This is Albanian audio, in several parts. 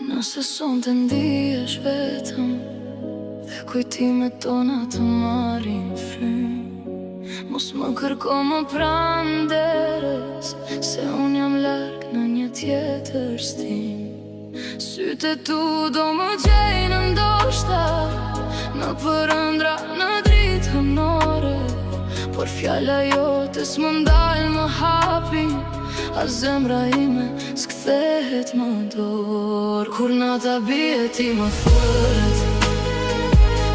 Nëse sonte ndihesh vetëm dhe kujtimet tona të marrin frymë, mos më kërko më pranë derës, se unë jam larg në një tjetër stin. Sytë tu do më gjejnë ndoshta në përëndra, në dritë hënore, por fjalla jote s'më ndalë më hapin, a zemra ime s'kthehet më dorë. Kur nata bie ti më thërët,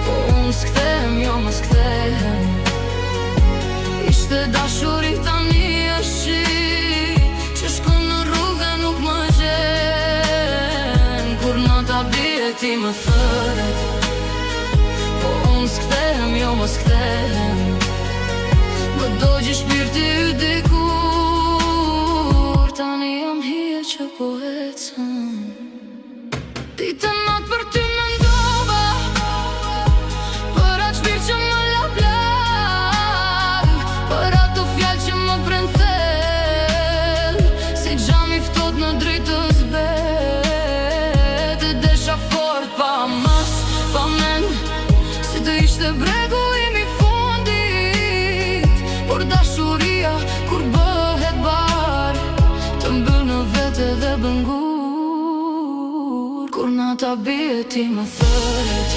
po unë s'kthehem, jo më s'kthehem. Ishte dashuri, tani është shi, që shkon në rrugë nuk më gjen. Kur nata bie ti më thërët, po unë s'kthehem, jo më s'kthehem. Më dogji shpirti y dikur, tani jam hije që po ecën. Ditë natë për ty mendova, për atë shpirë që më la blag, për ato fjallë që më pren thell, si gjami ftoht në dritës bet. E desha fort pa mas, pa men, si të ishte bregu im i fundit. Por dashuria kur bëhet bar, të mbyll në vete dhe bëngur. Kur nata bie ti më thërët,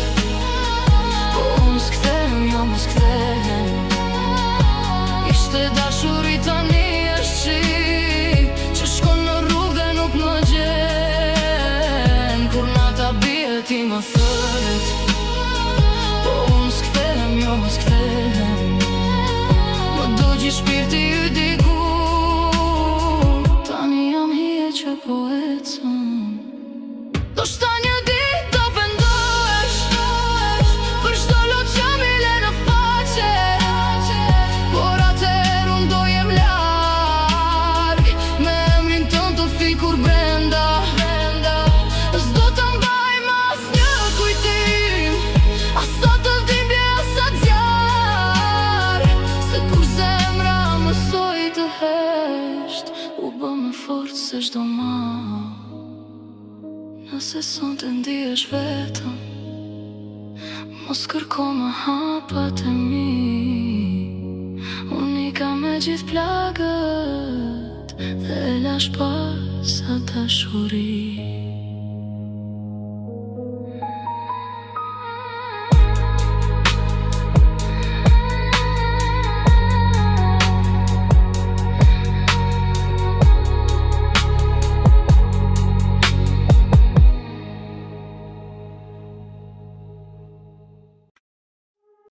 po unë s'kthehem, jo më s'kthehem. Ishte dashuri, tani është shi, që shkon në rrugë nuk më gjen. Kur nata bie ti më thërët, po unë s'kthehem, jo më s'kthehem. Më dogji shpirti y dikur, tani jam hije që po ecën. Do shta një dit do pendohesh për shto lot që mi le në faqe, por atëher unë do jem larg, me emrin tën të fikur brenda. S'do të mbaj mas një kujtim, asa të dhimbje asa zjar, se kur zemra mësoj të hesht, u bë me fort se shdo ma. Nëse sonte ndihesh vetëm, mos kërko më hapat e mi. Unë i ka me gjithë plagët dhe lash pas a dashuri.